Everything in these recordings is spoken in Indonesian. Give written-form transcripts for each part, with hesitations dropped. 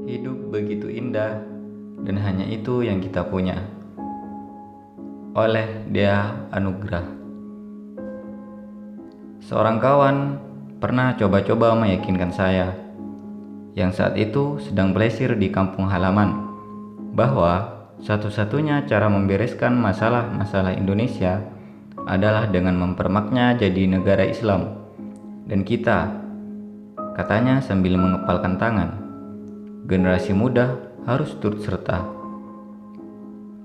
Hidup begitu indah dan hanya itu yang kita punya. Oleh Dea Anugrah. Seorang kawan pernah coba-coba meyakinkan saya yang saat itu sedang plesir di kampung halaman bahwa satu-satunya cara membereskan masalah-masalah Indonesia adalah dengan mempermaknya jadi negara Islam. Dan kita, katanya sambil mengepalkan tangan, generasi muda harus turut serta.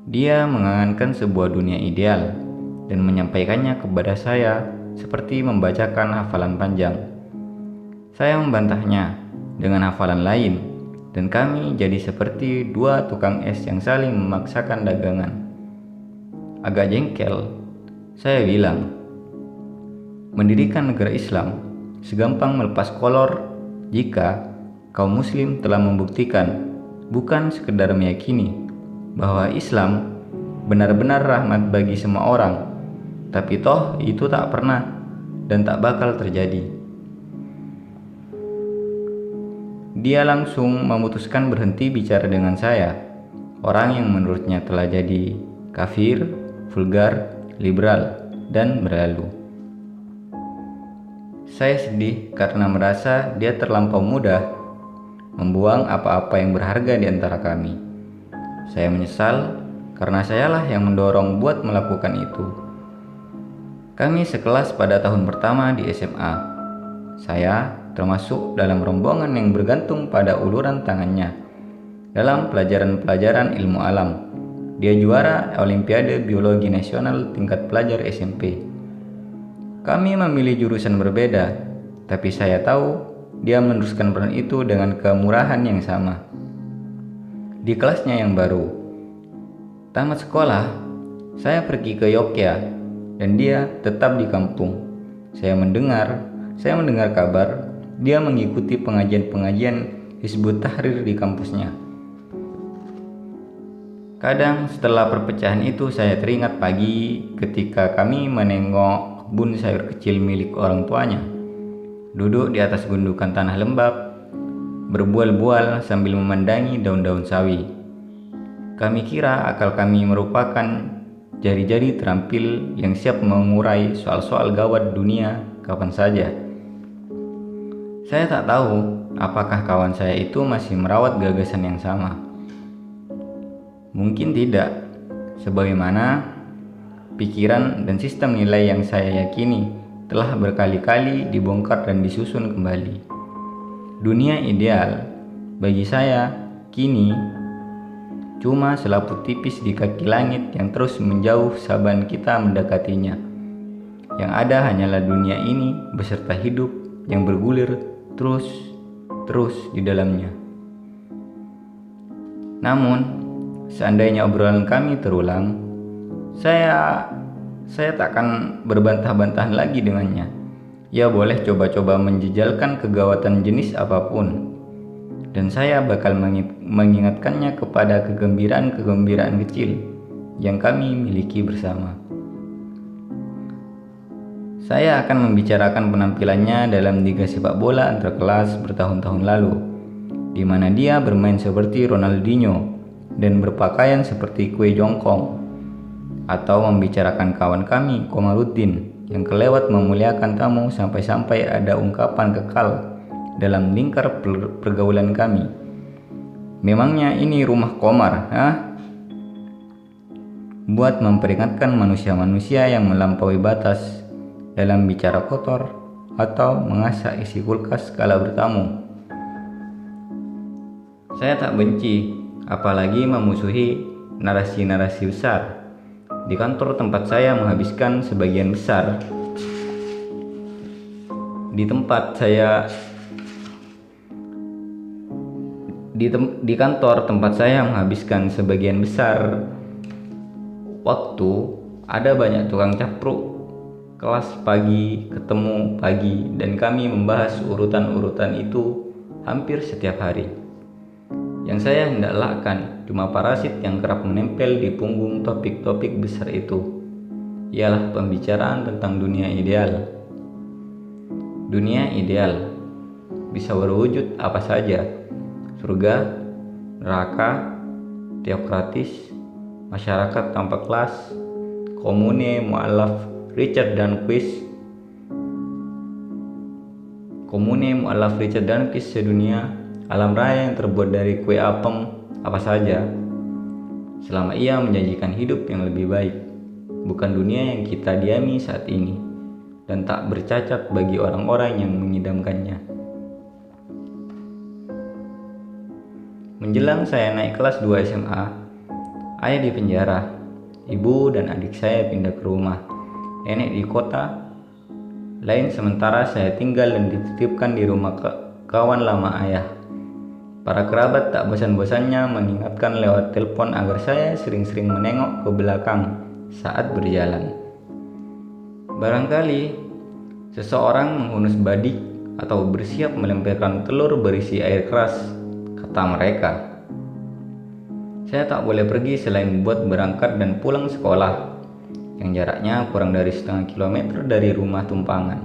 Dia mengangankan sebuah dunia ideal dan menyampaikannya kepada saya seperti membacakan hafalan panjang. Saya membantahnya dengan hafalan lain, dan kami jadi seperti dua tukang es yang saling memaksakan dagangan. Agak jengkel, saya bilang, mendirikan negara Islam segampang melepas kolor jika kaum muslim telah membuktikan, bukan sekedar meyakini, bahwa Islam benar-benar rahmat bagi semua orang, tapi toh itu tak pernah dan tak bakal terjadi. Dia langsung memutuskan berhenti bicara dengan saya, orang yang menurutnya telah jadi kafir, vulgar, liberal, dan berlalu. Saya sedih karena merasa dia terlampau mudah membuang apa-apa yang berharga di antara kami. Saya menyesal karena sayalah yang mendorong buat melakukan itu. Kami sekelas pada tahun pertama di SMA. Saya termasuk dalam rombongan yang bergantung pada uluran tangannya dalam pelajaran-pelajaran ilmu alam. Dia juara Olimpiade Biologi Nasional tingkat pelajar SMP. Kami memilih jurusan berbeda, tapi saya tahu dia meneruskan peran itu dengan kemurahan yang sama. Di kelasnya yang baru, tamat sekolah, saya pergi ke Yogyakarta dan dia tetap di kampung. Saya mendengar kabar dia mengikuti pengajian-pengajian Hizbut Tahrir di kampusnya. Kadang setelah perpecahan itu saya teringat pagi ketika kami menengok kebun sayur kecil milik orang tuanya. Duduk di atas gundukan tanah lembab, berbual-bual sambil memandangi daun-daun sawi. Kami kira akal kami merupakan jari-jari terampil yang siap mengurai soal-soal gawat dunia kapan saja. Saya tak tahu apakah kawan saya itu masih merawat gagasan yang sama. Mungkin tidak, sebagaimana pikiran dan sistem nilai yang saya yakini telah berkali-kali dibongkar dan disusun kembali. Dunia ideal bagi saya kini cuma selaput tipis di kaki langit yang terus menjauh saban kita mendekatinya. Yang ada hanyalah dunia ini beserta hidup yang bergulir terus di dalamnya. Namun, seandainya obrolan kami terulang, saya takkan berbantah-bantahan lagi dengannya. Ia boleh coba-coba menjejalkan kegawatan jenis apapun, dan saya bakal mengingatkannya kepada kegembiraan-kegembiraan kecil yang kami miliki bersama. Saya akan membicarakan penampilannya dalam liga sepak bola antar kelas bertahun-tahun lalu, di mana dia bermain seperti Ronaldinho dan berpakaian seperti kue jongkong, atau membicarakan kawan kami Komarudin yang kelewat memuliakan tamu sampai-sampai ada ungkapan kekal dalam lingkar pergaulan kami. Memangnya ini rumah Komar, buat memperingatkan manusia-manusia yang melampaui batas dalam bicara kotor atau mengasah isi kulkas kala bertamu. Saya tak benci, apalagi memusuhi narasi-narasi besar. Di kantor tempat saya menghabiskan sebagian besar di kantor tempat saya menghabiskan sebagian besar waktu, ada banyak tukang capruk. Kelas pagi ketemu pagi dan kami membahas urutan-urutan itu hampir setiap hari. Yang saya hendak elakkan cuma parasit yang kerap menempel di punggung topik-topik besar itu, ialah pembicaraan tentang dunia ideal. Dunia ideal bisa berwujud apa saja, surga, neraka, teokratis, masyarakat tanpa kelas, komune mu'alaf Richard Danquist sedunia, alam raya yang terbuat dari kue apem, apa saja, selama ia menjanjikan hidup yang lebih baik, bukan dunia yang kita diami saat ini, dan tak bercacat bagi orang-orang yang mengidamkannya. Menjelang saya naik kelas 2 SMA, ayah di penjara, ibu dan adik saya pindah ke rumah nenek di kota lain, sementara saya tinggal dan dititipkan di rumah kawan lama ayah. Para kerabat tak bosan-bosannya mengingatkan lewat telepon agar saya sering-sering menengok ke belakang saat berjalan. Barangkali seseorang menghunus badik atau bersiap melemparkan telur berisi air keras, kata mereka. Saya tak boleh pergi selain buat berangkat dan pulang sekolah, yang jaraknya kurang dari setengah kilometer dari rumah tumpangan.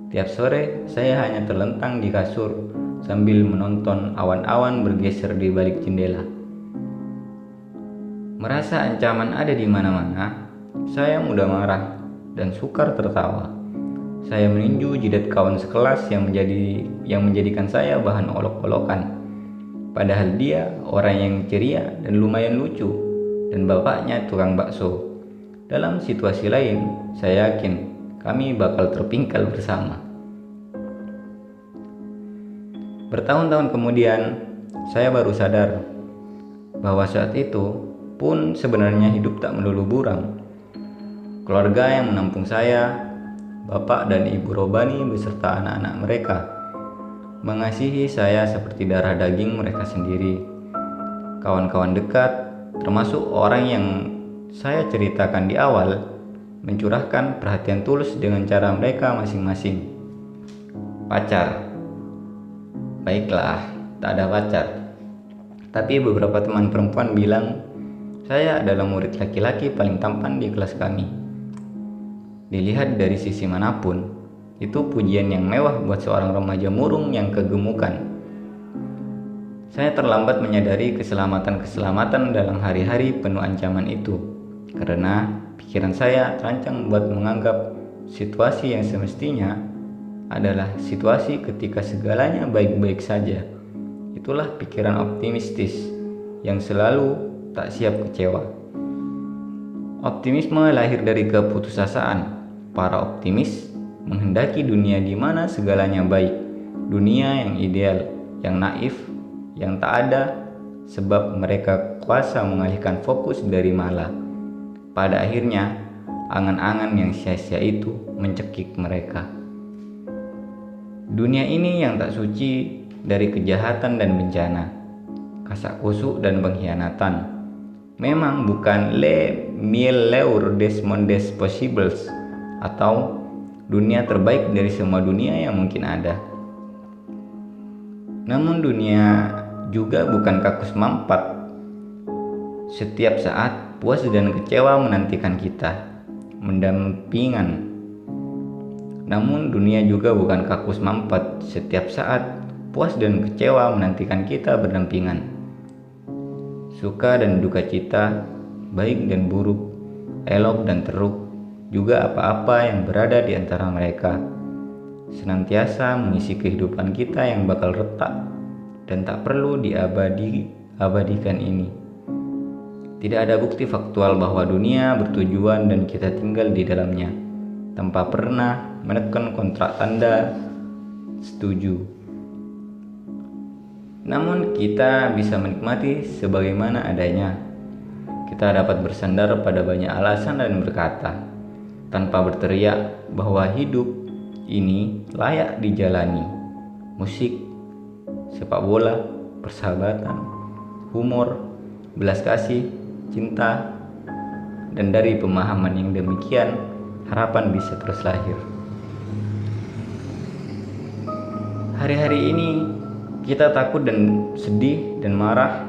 Tiap sore saya hanya terlentang di kasur sambil menonton awan-awan bergeser di balik jendela. Merasa ancaman ada di mana-mana, saya mudah marah dan sukar tertawa. Saya meninju jidat kawan sekelas yang menjadikan saya bahan olok-olokan. Padahal dia orang yang ceria dan lumayan lucu, dan bapaknya tukang bakso. Dalam situasi lain, saya yakin kami bakal terpingkal bersama. Bertahun-tahun kemudian, saya baru sadar bahwa saat itu pun sebenarnya hidup tak melulu buram. Keluarga yang menampung saya, bapak dan ibu Robani beserta anak-anak mereka, mengasihi saya seperti darah daging mereka sendiri. Kawan-kawan dekat, termasuk orang yang saya ceritakan di awal, mencurahkan perhatian tulus dengan cara mereka masing-masing. Pacar? Baiklah, tak ada pacar. Tapi beberapa teman perempuan bilang saya adalah murid laki-laki paling tampan di kelas kami. Dilihat dari sisi manapun, itu pujian yang mewah buat seorang remaja murung yang kegemukan. Saya terlambat menyadari keselamatan dalam hari-hari penuh ancaman itu, karena pikiran saya terancang buat menganggap situasi yang semestinya adalah situasi ketika segalanya baik-baik saja. Itulah pikiran optimistis yang selalu tak siap kecewa. Optimisme lahir dari keputusasaan. Para optimis menghendaki dunia di mana segalanya baik, dunia yang ideal, yang naif, yang tak ada, sebab mereka kuasa mengalihkan fokus dari malah. Pada akhirnya, angan-angan yang sia-sia itu mencekik mereka. Dunia ini yang tak suci dari kejahatan dan bencana, kasak kusuk dan pengkhianatan. Memang bukan le meilleur des mondes possibles, atau dunia terbaik dari semua dunia yang mungkin ada. Namun dunia juga bukan kakus mampat. Setiap saat puas dan kecewa menantikan kita, mendampingan. Namun dunia juga bukan kakus mampat. Setiap saat puas dan kecewa menantikan kita berdampingan. Suka dan duka cita, baik dan buruk, elok dan teruk, juga apa-apa yang berada di antara mereka, senantiasa mengisi kehidupan kita yang bakal retak dan tak perlu diabadikan ini. Tidak ada bukti faktual bahwa dunia bertujuan dan kita tinggal di dalamnya, tanpa pernah menekan kontrak tanda setuju. Namun kita bisa menikmati sebagaimana adanya. Kita dapat bersandar pada banyak alasan dan berkata, tanpa berteriak, bahwa hidup ini layak dijalani. Musik, sepak bola, persahabatan, humor, belas kasih, cinta, dan dari pemahaman yang demikian, harapan bisa terus lahir. Hari-hari ini kita takut dan sedih dan marah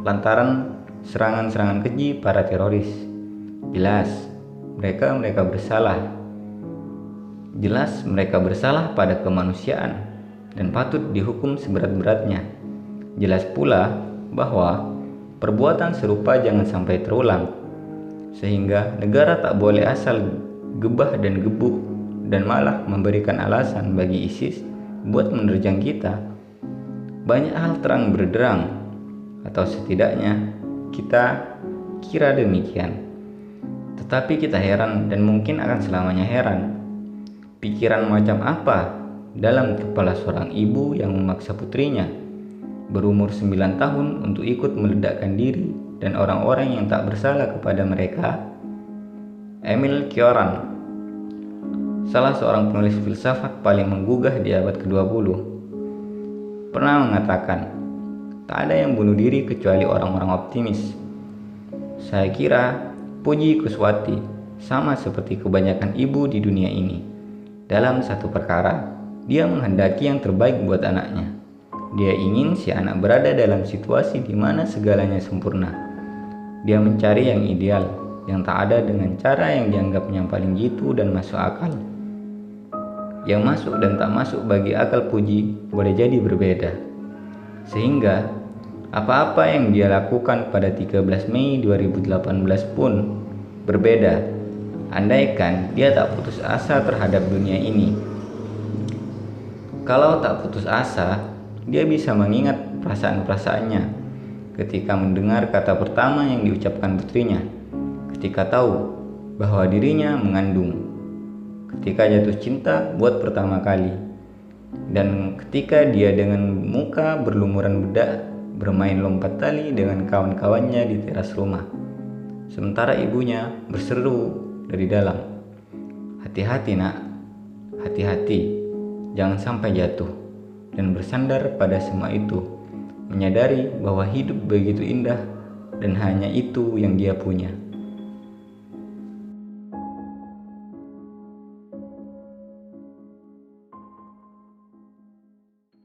lantaran serangan-serangan keji para teroris. Jelas mereka bersalah. Jelas mereka bersalah pada kemanusiaan dan patut dihukum seberat-beratnya. Jelas pula bahwa perbuatan serupa jangan sampai terulang, sehingga negara tak boleh asal gebah dan gebuk dan malah memberikan alasan bagi ISIS buat menerjang kita. Banyak hal terang berderang, atau setidaknya kita kira demikian. Tetapi kita heran dan mungkin akan selamanya heran. Pikiran macam apa dalam kepala seorang ibu yang memaksa putrinya berumur 9 tahun untuk ikut meledakkan diri dan orang-orang yang tak bersalah kepada mereka? Emil Cioran, salah seorang penulis filsafat paling menggugah di abad ke-20, pernah mengatakan, tak ada yang bunuh diri kecuali orang-orang optimis. Saya kira Puji Kuswati sama seperti kebanyakan ibu di dunia ini. Dalam satu perkara, dia menghendaki yang terbaik buat anaknya. Dia ingin si anak berada dalam situasi di mana segalanya sempurna. Dia mencari yang ideal, yang tak ada dengan cara yang dianggapnya paling jitu dan masuk akal. Yang masuk dan tak masuk bagi akal Puji boleh jadi berbeda. Sehingga apa-apa yang dia lakukan pada 13 Mei 2018 pun berbeda, andaikan dia tak putus asa terhadap dunia ini. Kalau tak putus asa, dia bisa mengingat perasaan-perasaannya ketika mendengar kata pertama yang diucapkan putrinya, ketika tahu bahwa dirinya mengandung, ketika jatuh cinta buat pertama kali, dan ketika dia dengan muka berlumuran bedak bermain lompat tali dengan kawan-kawannya di teras rumah, sementara ibunya berseru dari dalam, "Hati-hati nak, hati-hati, jangan sampai jatuh." Dan bersandar pada semua itu, menyadari bahwa hidup begitu indah dan hanya itu yang dia punya.